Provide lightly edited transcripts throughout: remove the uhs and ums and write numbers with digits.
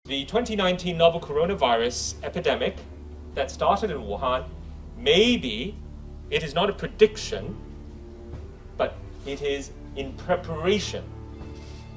The 2019 novel coronavirus epidemic that started in Wuhan, maybe it is not a prediction, but it is in preparation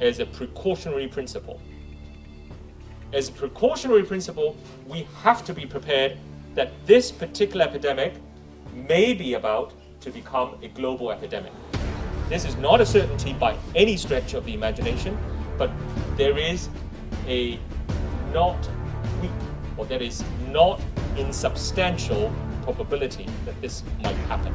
as a precautionary principle. As a precautionary principle, we have to be prepared that this particular epidemic may be about to become a global epidemic. This is not a certainty by any stretch of the imagination, but there is a not weak, or there is not insubstantial probability that this might happen.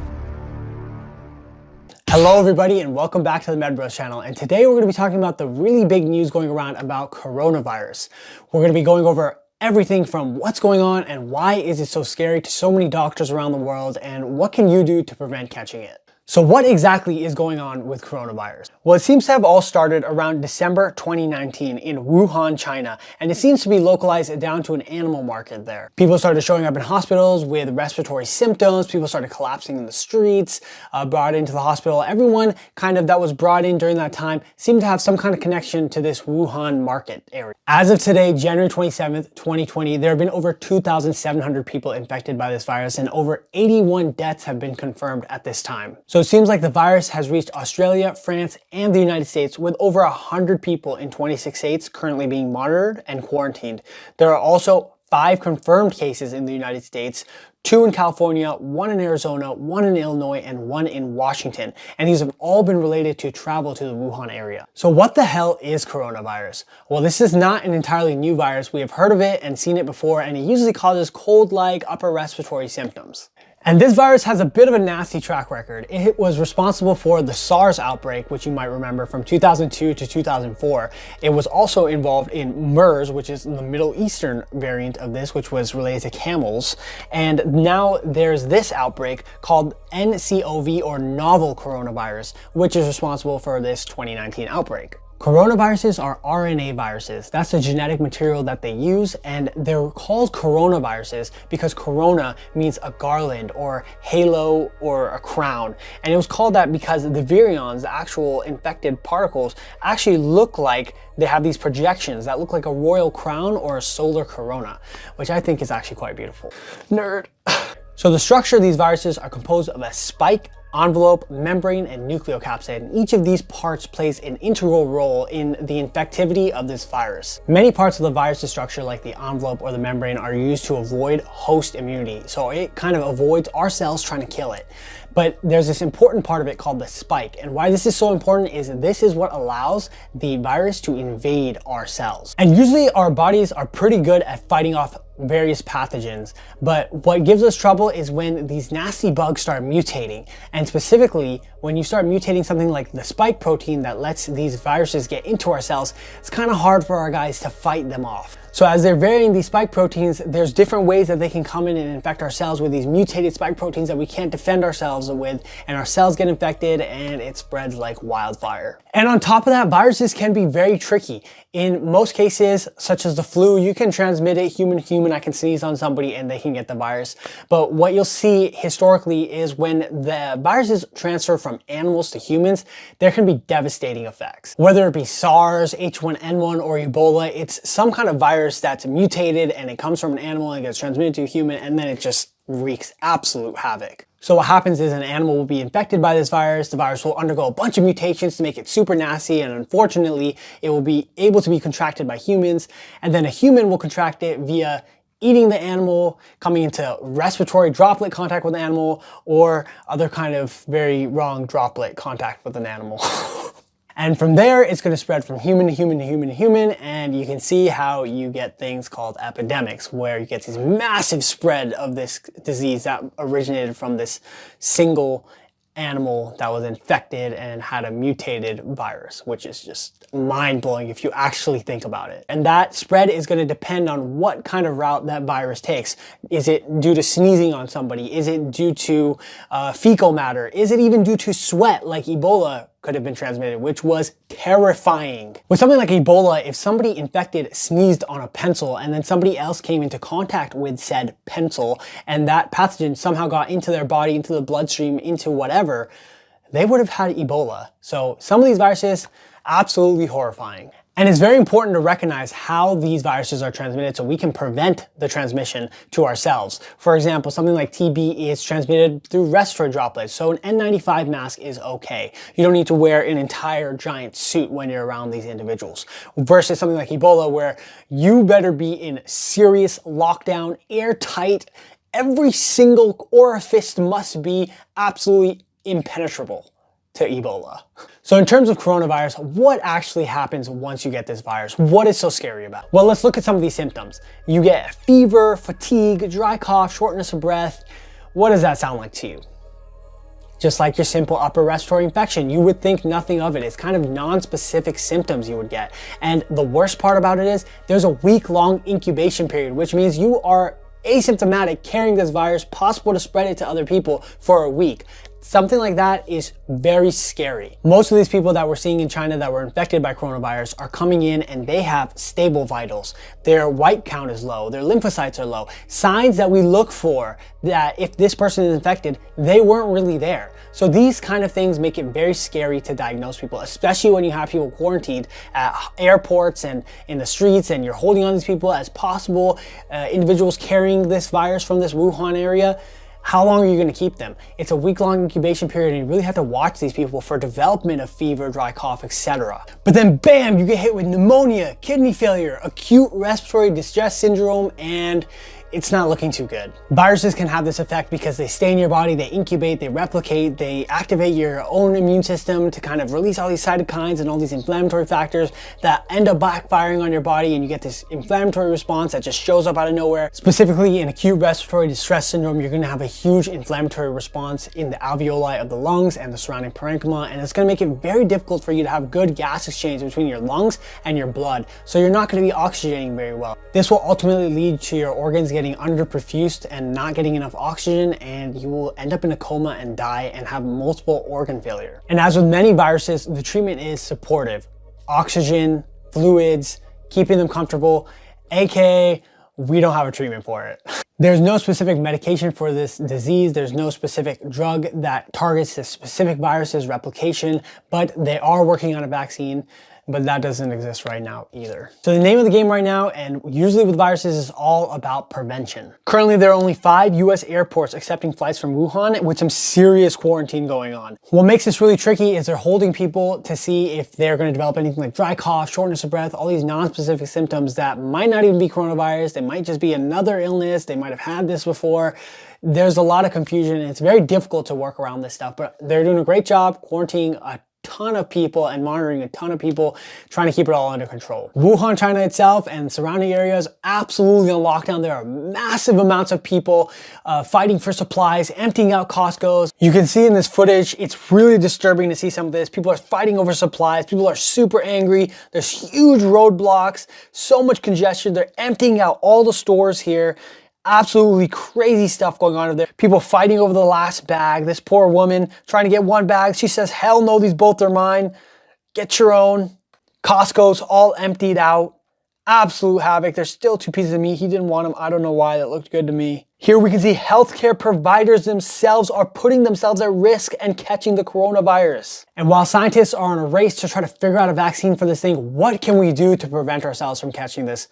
Hello everybody and welcome back to the MedBros channel, and today we're going to be talking about the really big news going around about coronavirus. We're going to be going over everything from what's going on and why is it so scary to so many doctors around the world, and what can you do to prevent catching it. So what exactly is going on with coronavirus? Well, it seems to have all started around December 2019 in Wuhan, China, and it seems to be localized down to an animal market there. People started showing up in hospitals with respiratory symptoms, people started collapsing in the streets, brought into the hospital. Everyone kind of that was brought in during that time seemed to have some kind of connection to this Wuhan market area. As of today, January 27th, 2020, there have been over 2,700 people infected by this virus, and over 81 deaths have been confirmed at this time. So it seems like the virus has reached Australia, France, and the United States, with over 100 people in 26 states currently being monitored and quarantined. There are also 5 confirmed cases in the United States, 2 in California, 1 in Arizona, 1 in Illinois, and 1 in Washington. And these have all been related to travel to the Wuhan area. So what the hell is coronavirus? Well, this is not an entirely new virus. We have heard of it and seen it before, and it usually causes cold-like upper respiratory symptoms. And this virus has a bit of a nasty track record. It was responsible for the SARS outbreak, which you might remember from 2002 to 2004. It was also involved in MERS, which is the Middle Eastern variant of this, which was related to camels. And now there's this outbreak called NCOV, or novel coronavirus, which is responsible for this 2019 outbreak. Coronaviruses are RNA viruses. That's the genetic material that they use, and they're called coronaviruses because corona means a garland or halo or a crown. And it was called that because the virions, the actual infected particles, actually look like they have these projections that look like a royal crown or a solar corona, which I think is actually quite beautiful. Nerd. So the structure of these viruses are composed of a spike, envelope, membrane, and nucleocapsid, and each of these parts plays an integral role in the infectivity of this virus. Many parts of the virus's structure, like the envelope or the membrane, are used to avoid host immunity, so it kind of avoids our cells trying to kill it. But there's this important part of it called the spike, and why this is so important is this is what allows the virus to invade our cells. And usually our bodies are pretty good at fighting off various pathogens, but what gives us trouble is when these nasty bugs start mutating, and specifically when you start mutating something like the spike protein that lets these viruses get into our cells. It's kind of hard for our guys to fight them off. So as they're varying these spike proteins, there's different ways that they can come in and infect our cells with these mutated spike proteins that we can't defend ourselves with, and our cells get infected and it spreads like wildfire. And on top of that, viruses can be very tricky. In most cases, such as the flu, you can transmit it human to human. I can sneeze on somebody and they can get the virus. But what you'll see historically is when the viruses transfer from animals to humans, there can be devastating effects. Whether it be SARS, H1N1, or Ebola, it's some kind of virus that's mutated and it comes from an animal and gets transmitted to a human, and then it just wreaks absolute havoc. So what happens is an animal will be infected by this virus, the virus will undergo a bunch of mutations to make it super nasty, and unfortunately it will be able to be contracted by humans, and then a human will contract it via eating the animal, coming into respiratory droplet contact with the animal, or other kind of very wrong droplet contact with an animal. And from there, it's going to spread from human to human to human to human, and you can see how you get things called epidemics, where you get this massive spread of this disease that originated from this single animal that was infected and had a mutated virus, which is just mind-blowing if you actually think about it. And that spread is going to depend on what kind of route that virus takes. Is it due to sneezing on somebody? Is it due to fecal matter? Is it even due to sweat, like Ebola could have been transmitted, which was terrifying. With something like Ebola, if somebody infected sneezed on a pencil and then somebody else came into contact with said pencil and that pathogen somehow got into their body, into the bloodstream, into whatever, they would have had Ebola. So some of these viruses, absolutely horrifying. And it's very important to recognize how these viruses are transmitted so we can prevent the transmission to ourselves. For example, something like TB is transmitted through respiratory droplets, so an N95 mask is okay. You don't need to wear an entire giant suit when you're around these individuals. Versus something like Ebola, where you better be in serious lockdown, airtight, every single orifice must be absolutely impenetrable to Ebola. So in terms of coronavirus, what actually happens once you get this virus? What is so scary about it? Well, let's look at some of these symptoms. You get fever, fatigue, dry cough, shortness of breath. What does that sound like to you? Just like your simple upper respiratory infection, you would think nothing of it. It's kind of non-specific symptoms you would get. And the worst part about it is there's a week-long incubation period, which means you are asymptomatic, carrying this virus, possible to spread it to other people for a week. Something like that is very scary. Most of these people that we're seeing in China that were infected by coronavirus are coming in and they have stable vitals. Their white count is low, their lymphocytes are low. Signs that we look for that if this person is infected, they weren't really there. So these kind of things make it very scary to diagnose people, especially when you have people quarantined at airports and in the streets and you're holding on to these people as possible individuals carrying this virus from this Wuhan area. How long are you going to keep them? It's a week-long incubation period and you really have to watch these people for development of fever, dry cough, etc. But then bam, you get hit with pneumonia, kidney failure, acute respiratory distress syndrome, and it's not looking too good. Viruses can have this effect because they stay in your body, they incubate, they replicate, they activate your own immune system to kind of release all these cytokines and all these inflammatory factors that end up backfiring on your body, and you get this inflammatory response that just shows up out of nowhere. Specifically in acute respiratory distress syndrome, you're gonna have a huge inflammatory response in the alveoli of the lungs and the surrounding parenchyma, and it's gonna make it very difficult for you to have good gas exchange between your lungs and your blood. So you're not gonna be oxygenating very well. This will ultimately lead to your organs getting underperfused and not getting enough oxygen, and you will end up in a coma and die and have multiple organ failure. And as with many viruses, the treatment is supportive. Oxygen, fluids, keeping them comfortable, aka we don't have a treatment for it. There's no specific medication for this disease. There's no specific drug that targets this specific virus's replication, but they are working on a vaccine. But that doesn't exist right now either. So the name of the game right now, and usually with viruses, is all about prevention. Currently, there are only 5 US airports accepting flights from Wuhan with some serious quarantine going on. What makes this really tricky is they're holding people to see if they're gonna develop anything like dry cough, shortness of breath, all these non-specific symptoms that might not even be coronavirus. They might just be another illness. They might have had this before. There's a lot of confusion and it's very difficult to work around this stuff, but they're doing a great job quarantining a ton of people and monitoring a ton of people, trying to keep it all under control. Wuhan, China itself and surrounding areas absolutely on lockdown. There are massive amounts of people fighting for supplies, emptying out Costco's. You can see in this footage, it's really disturbing to see some of this. People are fighting over supplies. People are super angry. There's huge roadblocks, so much congestion. They're emptying out all the stores here. Absolutely crazy stuff going on over there. People fighting over the last bag. This poor woman trying to get one bag. She says, hell no, these both are mine. Get your own. Costco's all emptied out. Absolute havoc. There's still 2 pieces of meat. He didn't want them. I don't know why. That looked good to me. Here we can see healthcare providers themselves are putting themselves at risk and catching the coronavirus. And while scientists are on a race to try to figure out a vaccine for this thing, what can we do to prevent ourselves from catching this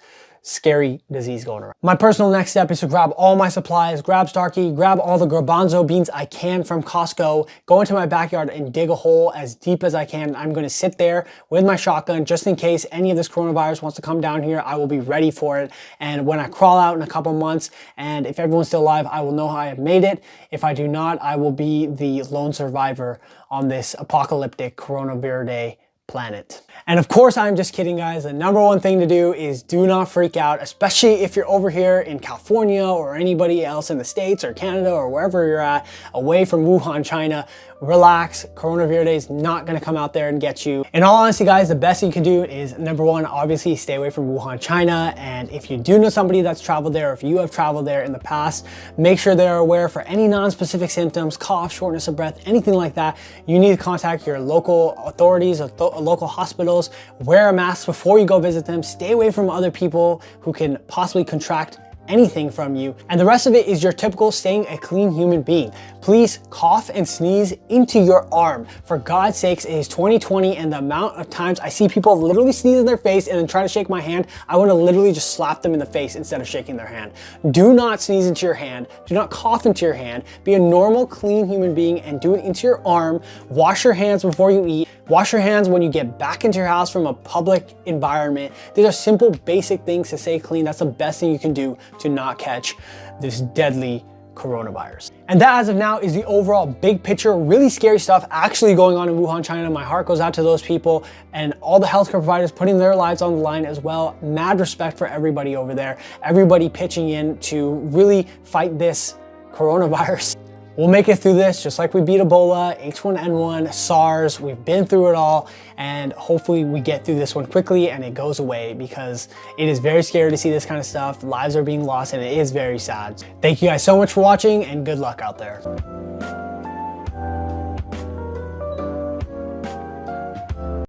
scary disease going around? My personal next step is to grab all my supplies, grab Starkey, grab all the garbanzo beans I can from Costco, go into my backyard and dig a hole as deep as I can. I'm going to sit there with my shotgun just in case any of this coronavirus wants to come down here. I will be ready for it. And when I crawl out in a couple months, and if everyone's still alive, I will know how I have made it. If I do not, I will be the lone survivor on this apocalyptic coronavirus planet. And of course, I'm just kidding, guys. The number one thing to do is do not freak out, especially if you're over here in California or anybody else in the States or Canada or wherever you're at, away from Wuhan, China. Relax. Coronavirus is not going to come out there and get you. In all honesty, guys, the best thing you can do is, number one, obviously stay away from Wuhan, China. And if you do know somebody that's traveled there, or if you have traveled there in the past, make sure they're aware for any non-specific symptoms, cough, shortness of breath, anything like that. You need to contact your local authorities or local hospitals. Wear a mask before you go visit them. Stay away from other people who can possibly contract anything from you. And the rest of it is your typical staying a clean human being. Please cough and sneeze into your arm. For God's sakes, it is 2020 and the amount of times I see people literally sneeze in their face and then try to shake my hand, I want to literally just slap them in the face instead of shaking their hand. Do not sneeze into your hand. Do not cough into your hand. Be a normal, clean human being and do it into your arm. Wash your hands before you eat. Wash your hands when you get back into your house from a public environment. These are simple, basic things to stay clean. That's the best thing you can do to not catch this deadly coronavirus. And that, as of now, is the overall big picture. Really scary stuff actually going on in Wuhan, China. My heart goes out to those people and all the healthcare providers putting their lives on the line as well. Mad respect for everybody over there. Everybody pitching in to really fight this coronavirus. We'll make it through this just like we beat Ebola, H1N1, SARS. We've been through it all, and hopefully we get through this one quickly and it goes away, because it is very scary to see this kind of stuff. Lives are being lost and it is very sad. Thank you guys so much for watching, and good luck out there.